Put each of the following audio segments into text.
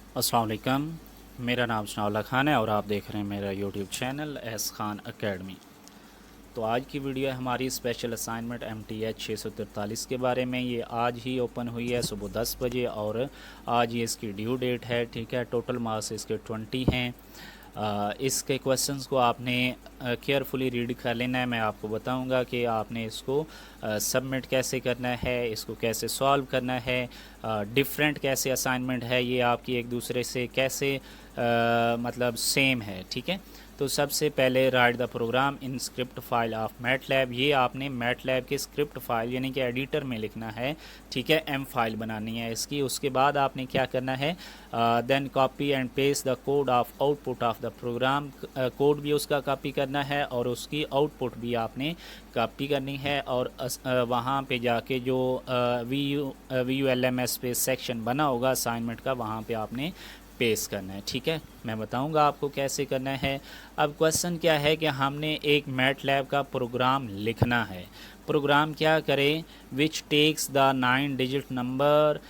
अस्सलाम वालेकुम। मेरा नाम सनाउल्लाह खान है और आप देख रहे हैं मेरा YouTube channel S Khan academy. तो आज की वीडियो है हमारी स्पेशल असाइनमेंट MTH 643 के बारे में। ये आज ही ओपन हुई है सुबह 10 बजे और आज ये इसकी ड्यू डेट है। ठीक है, टोटल मार्क्स इसके 20 हैं। इसके क्वेश्चंस को आपने केयरफुली रीड कर लेना है। मैं आपको बताऊंगा कि आपने इसको सबमिट कैसे करना है, इसको कैसे सॉल्व करना है, डिफरेंट कैसे असाइनमेंट है, ये आपकी एक दूसरे से कैसे मतलब सेम है। ठीक है, तो सबसे पहले write the program in script file of MATLAB. ये आपने मैटलैब के स्क्रिप्ट फाइल यानी कि एडिटर में लिखना है। ठीक है, M फाइल बनानी है इसकी। उसके बाद आपने क्या करना है, then copy and paste the code of output of the program. Code भी उसका कॉपी करना है और उसकी आउटपुट भी आपने कॉपी करनी है और वहाँ पे जाके जो VULMS पे सेक्शन बना होगा असाइनमेंट का, वहाँ पे आपने पेश करना है। ठीक है, मैं बताऊंगा आपको कैसे करना है। अब क्वेश्चन क्या है कि हमने एक मैटलैब का प्रोग्राम लिखना है। प्रोग्राम क्या करें, which takes the 9 digit number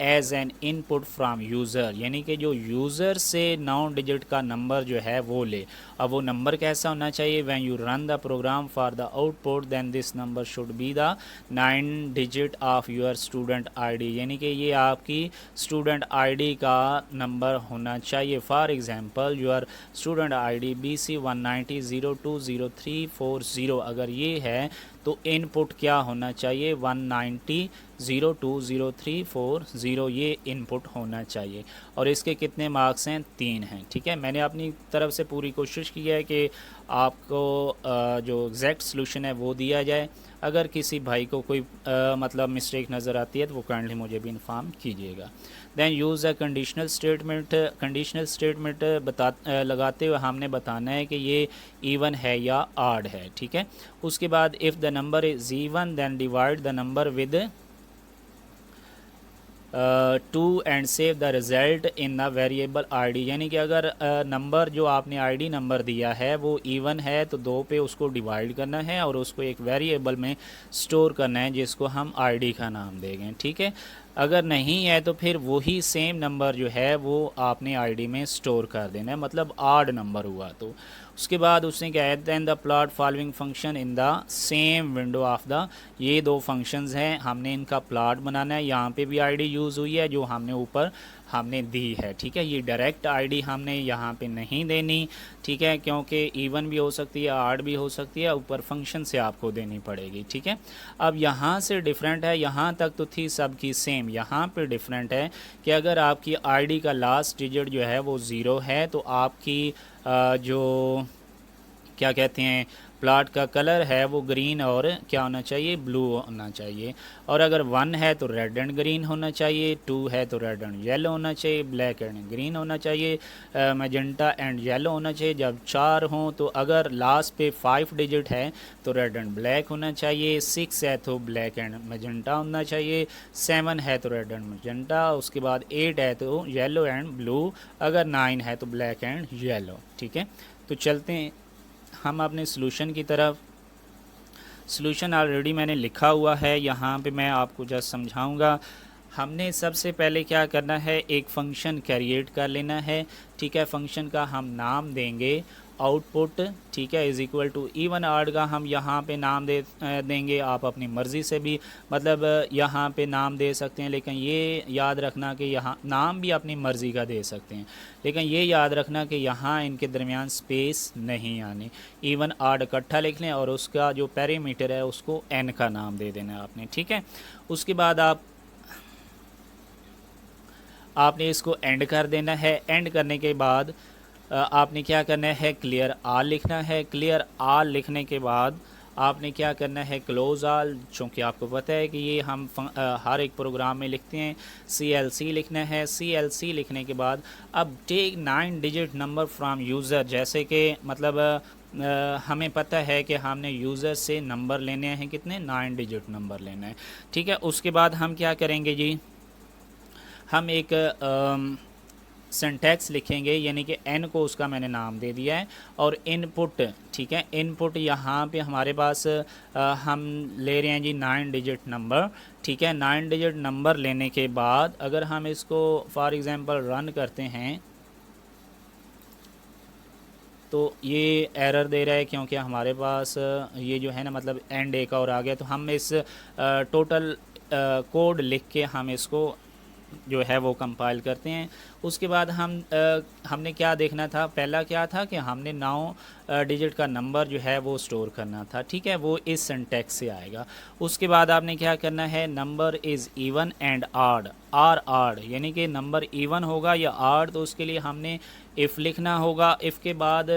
as an input from user, यानी कि जो यूज़र से 9 डिजिट का नंबर जो है वो ले। अब वो नंबर कैसा होना चाहिए, when you run the program for the output then this number should be the 9 digit of your student ID, यानी कि ये आपकी स्टूडेंट आईडी का नंबर होना चाहिए। For example your student ID BC190020340, अगर ये है तो इनपुट क्या होना चाहिए 190020340, ये इनपुट होना चाहिए। और इसके कितने मार्क्स हैं, 3 हैं। ठीक है, मैंने अपनी तरफ से पूरी कोशिश की है कि आपको जो एग्जैक्ट सोल्यूशन है वो दिया जाए। अगर किसी भाई को कोई मतलब मिस्टेक नज़र आती है तो वो काइंडली मुझे भी इन्फॉर्म कीजिएगा। Then use a conditional statement. Conditional statement लगाते हुए हमने बताना है कि ये इवन है या ऑड है। ठीक है, उसके बाद if the number is even then divide the number with 2 and save the result in the variable ID, यानी कि अगर नंबर जो आपने आईडी नंबर दिया है वो इवन है तो 2 पे उसको डिवाइड करना है और उसको एक वेरिएबल में स्टोर करना है जिसको हम आईडी का नाम देंगे। ठीक है, अगर नहीं है तो फिर वही सेम नंबर जो है वो आपने आईडी में स्टोर कर देना है, मतलब आड नंबर हुआ तो। उसके बाद उसने क्या है, then the plot following function in the same window of the, ये 2 फंक्शंस हैं, हमने इनका प्लॉट बनाना है। यहाँ पे भी आईडी यूज़ हुई है जो हमने ऊपर हमने दी है। ठीक है, ये डायरेक्ट आईडी हमने यहाँ पे नहीं देनी। ठीक है, क्योंकि इवन भी हो सकती है, आड भी हो सकती है, ऊपर फंक्शन से आपको देनी पड़ेगी। ठीक है, अब यहाँ से डिफरेंट है, यहाँ तक तो थी सबकी सेम, यहाँ पे डिफरेंट है कि अगर आपकी आईडी का लास्ट डिजिट जो है वो 0 है तो आपकी जो क्या कहते हैं प्लाट का कलर है वो ग्रीन और क्या होना चाहिए, ब्लू होना चाहिए। और अगर 1 है तो रेड एंड ग्रीन होना चाहिए, 2 है तो रेड एंड येलो होना चाहिए, ब्लैक एंड ग्रीन होना चाहिए, मैजेंटा एंड येलो होना चाहिए। जब 4 हों तो अगर लास्ट पे 5 डिजिट है तो रेड एंड ब्लैक होना चाहिए, 6 है तो ब्लैक एंड मैजेंटा होना चाहिए, 7 है तो रेड एंड मैजेंटा, उसके बाद 8 है तो येलो एंड ब्लू, अगर 9 है तो ब्लैक एंड येलो। ठीक है, तो चलते हैं हम अपने सॉल्यूशन की तरफ। सॉल्यूशन ऑलरेडी मैंने लिखा हुआ है, यहाँ पे मैं आपको जस्ट समझाऊंगा। हमने सबसे पहले क्या करना है, एक फ़ंक्शन क्रिएट कर लेना है। ठीक है, फ़ंक्शन का हम नाम देंगे आउटपुट। ठीक है, इज़ इक्वल टू इवन आड का हम यहाँ पे नाम देंगे। आप अपनी मर्ज़ी से भी मतलब यहाँ पे नाम दे सकते हैं, लेकिन ये याद रखना कि यहाँ नाम भी अपनी मर्ज़ी का दे सकते हैं, लेकिन ये याद रखना कि यहाँ इनके दरमियान स्पेस नहीं आनी। इवन आड इकट्ठा लिख लें और उसका जो पैरामीटर है उसको n का नाम दे देना आपने। ठीक है, उसके बाद आपने इसको एंड कर देना है। एंड करने के बाद आपने क्या करना है, क्लियर आल लिखना है। क्लियर आल लिखने के बाद आपने क्या करना है, क्लोज आल, चूँकि आपको पता है कि ये हम हर एक प्रोग्राम में लिखते हैं। CLC लिखना है। CLC लिखने के बाद अब take 9 digit number from user, जैसे कि मतलब हमें पता है कि हमने यूज़र से नंबर लेने हैं, कितने, 9 डिजिट नंबर लेना है। ठीक है, उसके बाद हम क्या करेंगे जी, हम एक सिंटैक्स लिखेंगे, यानी कि n को उसका मैंने नाम दे दिया है, और इनपुट, ठीक है, इनपुट यहाँ पे हमारे पास हम ले रहे हैं जी 9 डिजिट नंबर, ठीक है। 9 डिजिट नंबर लेने के बाद अगर हम इसको फॉर एग्ज़ाम्पल रन करते हैं तो ये एरर दे रहा है, क्योंकि हमारे पास ये जो है ना, मतलब एंड एक और आ गया। तो हम इस टोटल कोड लिख के हम इसको जो है वो कंपाइल करते हैं। उसके बाद हमने क्या देखना था, पहला क्या था कि हमने 9 डिजिट का नंबर जो है वो स्टोर करना था, ठीक है, वो इस सिंटैक्स से आएगा। उसके बाद आपने क्या करना है, number is even and odd, or odd, यानी कि नंबर इवन होगा या आड, तो उसके लिए हमने इफ़ लिखना होगा। इफ़ के बाद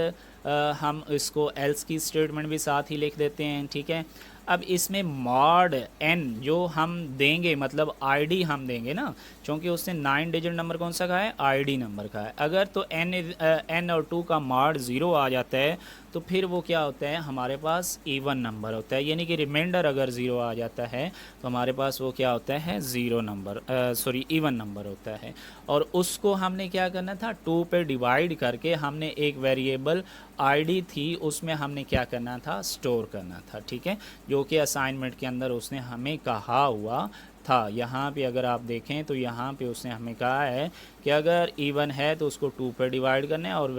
हम इसको एल्स की स्टेटमेंट भी साथ ही लिख देते हैं, ठीक है। अब इसमें मॉड n जो हम देंगे, मतलब आईडी हम देंगे ना, क्योंकि उसने 9 डिजिट नंबर कौन सा कहा है, आईडी नंबर का है। अगर तो n और 2 का मॉड 0 आ जाता है तो फिर वो क्या होता है, हमारे पास इवन नंबर होता है, यानी कि रिमाइंडर अगर 0 आ जाता है तो हमारे पास वो क्या होता है, zero number, sorry even number होता है। और उसको हमने क्या करना था, 2 पे डिवाइड करके हमने एक वेरिएबल आईडी थी उसमें हमने क्या करना था, स्टोर करना था, ठीक है, जो कि असाइनमेंट के अंदर उसने हमें कहा हुआ था। यहाँ पे अगर आप देखें तो यहाँ पे उसने हमें कहा है कि अगर इवन है तो उसको 2 पे डिवाइड करना है और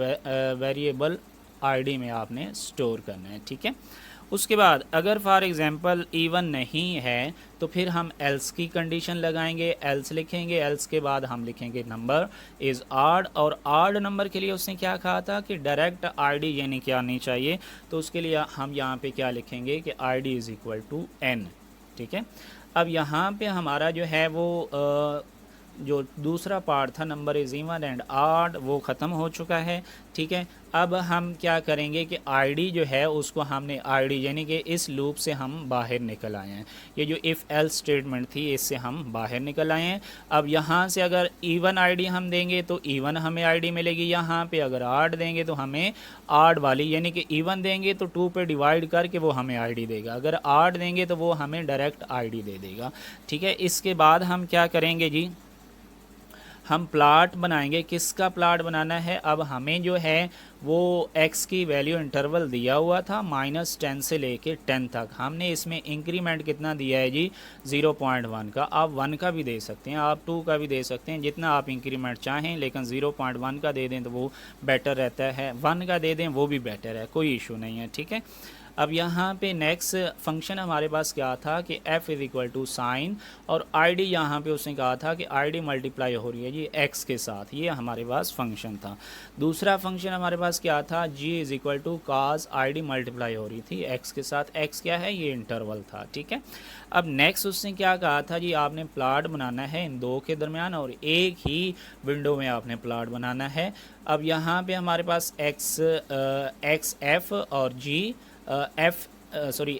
वेरिएबल आईडी में आपने स्टोर करना है, ठीक है। उसके बाद अगर फॉर एग्ज़ाम्पल इवन नहीं है तो फिर हम एल्स की कंडीशन लगाएंगे, एल्स लिखेंगे, एल्स के बाद हम लिखेंगे नंबर इज़ आड, और आड नंबर के लिए उसने क्या कहा था कि डायरेक्ट आईडी यानी क्या आनी चाहिए, तो उसके लिए हम यहाँ पे क्या लिखेंगे कि ID is equal to n, ठीक है। अब यहाँ पे हमारा जो है वो जो दूसरा पार्ट था नंबर इज़ इवन एंड आड वो ख़त्म हो चुका है, ठीक है। अब हम क्या करेंगे कि आईडी जो है उसको हमने आईडी यानी कि इस लूप से हम बाहर निकल आए हैं, ये जो इफ़ एल्स स्टेटमेंट थी इससे हम बाहर निकल आए हैं। अब यहाँ से अगर इवन आईडी हम देंगे तो इवन हमें आईडी मिलेगी, यहाँ पे अगर आड देंगे तो हमें आड वाली, यानी कि इवन देंगे तो 2 पे डिवाइड करके वो हमें आईडी देगा, अगर आड देंगे तो वो हमें डायरेक्ट आईडी दे देगा, ठीक है। इसके बाद हम क्या करेंगे जी, हम प्लाट बनाएंगे। किसका प्लाट बनाना है, अब हमें जो है वो x की वैल्यू इंटरवल दिया हुआ था -10 से लेके 10 तक, हमने इसमें इंक्रीमेंट कितना दिया है जी 0.1 का, आप 1 का भी दे सकते हैं, आप 2 का भी दे सकते हैं, जितना आप इंक्रीमेंट चाहें, लेकिन 0.1 का दे दें तो वो बेटर रहता है, 1 का दे दें वो भी बेटर है, कोई इशू नहीं है, ठीक है। अब यहाँ पे नेक्स्ट फंक्शन हमारे पास क्या था कि f is equal to sine, और id यहाँ पे उसने कहा था कि id मल्टीप्लाई हो रही है जी x के साथ, ये हमारे पास फंक्शन था। दूसरा फंक्शन हमारे पास क्या था, g is equal to cos id multiply हो रही थी x के साथ, x क्या है, ये इंटरवल था, ठीक है। अब नेक्स्ट उसने क्या कहा था जी, आपने प्लाट बनाना है इन दो के दरमियान और एक ही विंडो में आपने प्लाट बनाना है। अब यहाँ पे हमारे पास x f और g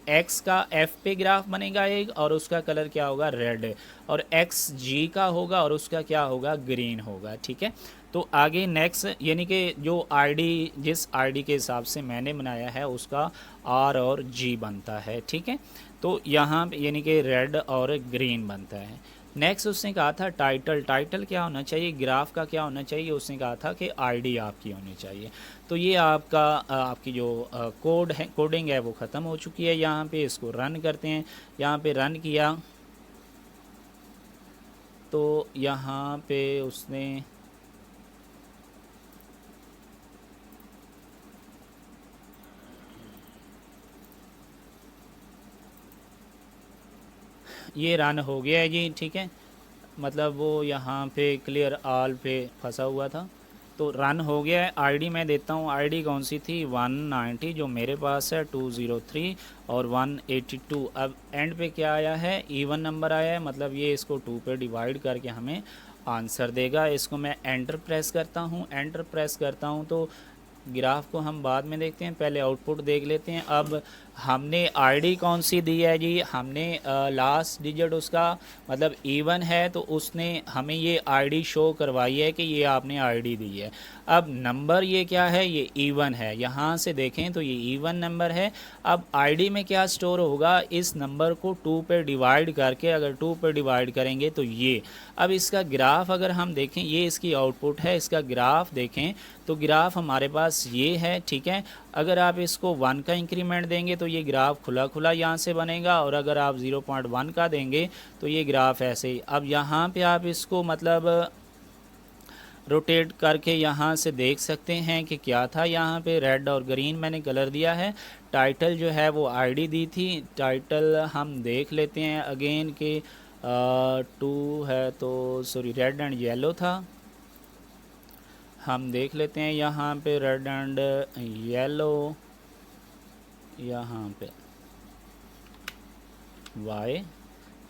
x का f पे ग्राफ बनेगा एक, और उसका कलर क्या होगा, रेड, और x g का होगा और उसका क्या होगा, ग्रीन होगा, ठीक है। तो आगे नेक्स्ट यानी कि जो आईडी जिस आईडी के हिसाब से मैंने बनाया है उसका r और g बनता है, ठीक है। तो यहाँ यानी कि रेड और ग्रीन बनता है। नेक्स्ट उसने कहा था टाइटल, टाइटल क्या होना चाहिए, ग्राफ का क्या होना चाहिए, उसने कहा था कि आईडी आपकी होनी चाहिए। तो ये आपका आपकी जो कोड है, कोडिंग है वो ख़त्म हो चुकी है। यहाँ पे इसको रन करते हैं, यहाँ पे रन किया तो यहाँ पे उसने ये रन हो गया है जी, ठीक है, मतलब वो यहाँ पे क्लियर ऑल पे फंसा हुआ था, तो रन हो गया है। आईडी मैं देता हूँ, आईडी कौन सी थी, 190 जो मेरे पास है, 203 और 182। अब एंड पे क्या आया है, इवन नंबर आया है, मतलब ये इसको 2 पे डिवाइड करके हमें आंसर देगा। इसको मैं एंटर प्रेस करता हूँ, एंटर प्रेस करता हूँ तो ग्राफ को हम बाद में देखते हैं, पहले आउटपुट देख लेते हैं। अब हमने आईडी कौन सी दी है जी, हमने लास्ट डिजिट उसका मतलब इवन है तो उसने हमें ये आईडी शो करवाई है कि ये आपने आईडी दी है। अब नंबर ये क्या है, ये इवन है, यहाँ से देखें तो ये इवन नंबर है। अब आईडी में क्या स्टोर होगा, इस नंबर को 2 पे डिवाइड करके, अगर 2 पे डिवाइड करेंगे तो ये, अब इसका ग्राफ अगर हम देखें, ये इसकी आउटपुट है, इसका ग्राफ देखें तो ग्राफ हमारे पास ये है, ठीक है। अगर आप इसको 1 का इंक्रीमेंट देंगे तो ये ग्राफ खुला खुला यहाँ से बनेगा, और अगर आप 0.1 का देंगे तो ये ग्राफ ऐसे ही। अब यहाँ पे आप इसको मतलब रोटेट करके यहाँ से देख सकते हैं कि क्या था, यहाँ पे रेड और ग्रीन मैंने कलर दिया है। टाइटल जो है वो आईडी दी थी, टाइटल हम देख लेते हैं अगेन कि 2 है तो सॉरी रेड एंड येलो था। हम देख लेते हैं यहाँ पे रेड एंड येलो, यहाँ पे वाई,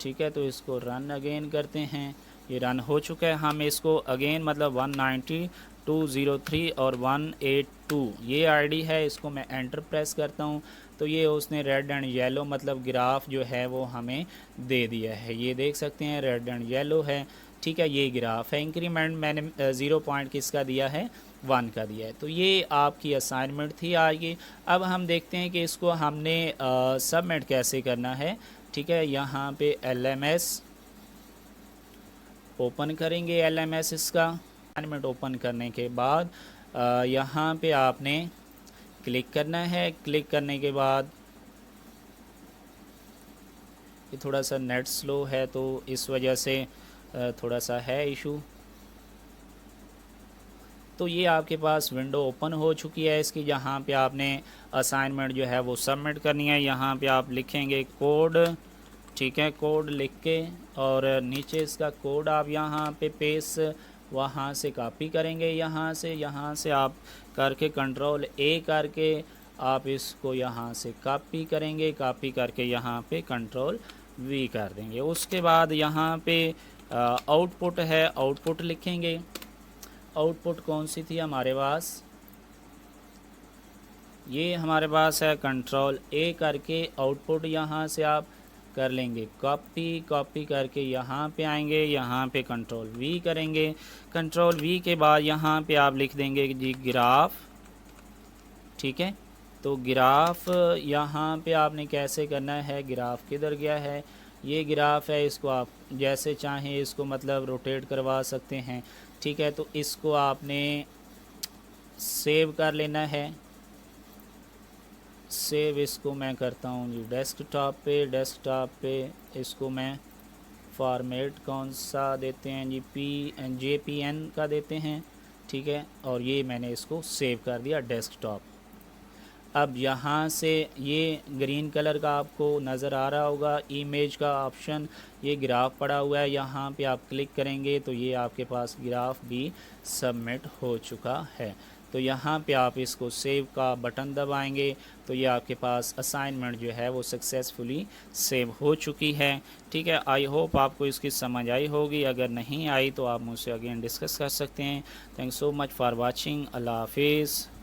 ठीक है। तो इसको रन अगेन करते हैं, ये रन हो चुका है। हम इसको अगेन मतलब 190 203 और 182 ये आईडी है, इसको मैं एंटर प्रेस करता हूँ तो ये उसने रेड एंड येलो मतलब ग्राफ जो है वो हमें दे दिया है। ये देख सकते हैं रेड एंड येलो है, ठीक है। ये ग्राफ है, इंक्रीमेंट मैंने 0 पॉइंट किसका दिया है, 1 का दिया है। तो ये आपकी असाइनमेंट थी आज की। अब हम देखते हैं कि इसको हमने सबमिट कैसे करना है, ठीक है। यहाँ पे LMS ओपन करेंगे, LMS इसका असाइनमेंट ओपन करने के बाद यहाँ पे आपने क्लिक करना है। क्लिक करने के बाद ये थोड़ा सा नेट स्लो है तो इस वजह से थोड़ा सा है इशू। तो ये आपके पास विंडो ओपन हो चुकी है इसकी, जहाँ पे आपने असाइनमेंट जो है वो सबमिट करनी है। यहाँ पे आप लिखेंगे कोड, ठीक है, कोड लिख के और नीचे इसका कोड आप यहाँ पे पेस्ट वहाँ से कॉपी करेंगे, यहाँ से आप करके कंट्रोल A करके आप इसको यहाँ से कॉपी करेंगे, कॉपी करके यहाँ पे कंट्रोल V कर देंगे। उसके बाद यहाँ पे आउटपुट है, आउटपुट लिखेंगे। आउटपुट कौन सी थी हमारे पास, ये हमारे पास है, कंट्रोल A करके आउटपुट यहाँ से आप कर लेंगे कॉपी, कॉपी करके यहाँ पे आएंगे, यहाँ पे कंट्रोल V करेंगे। कंट्रोल V के बाद यहाँ पे आप लिख देंगे जी ग्राफ, ठीक है। तो ग्राफ यहाँ पे आपने कैसे करना है, ग्राफ किधर गया है, ये ग्राफ है, इसको आप जैसे चाहें इसको मतलब रोटेट करवा सकते हैं, ठीक है। तो इसको आपने सेव कर लेना है, सेव इसको मैं करता हूँ जी डेस्कटॉप पे, डेस्कटॉप पे इसको मैं फॉर्मेट कौन सा देते हैं जी, JPN का देते हैं, ठीक है। और ये मैंने इसको सेव कर दिया डेस्कटॉप। अब यहाँ से ये ग्रीन कलर का आपको नज़र आ रहा होगा इमेज का ऑप्शन, ये ग्राफ पड़ा हुआ है, यहाँ पे आप क्लिक करेंगे तो ये आपके पास ग्राफ भी सबमिट हो चुका है। तो यहाँ पे आप इसको सेव का बटन दबाएंगे तो ये आपके पास असाइनमेंट जो है वो सक्सेसफुली सेव हो चुकी है, ठीक है। आई होप आपको इसकी समझ आई होगी, अगर नहीं आई तो आप मुझसे अगेन डिस्कस कर सकते हैं। Thanks so much for watching, अल्लाह हाफिज़।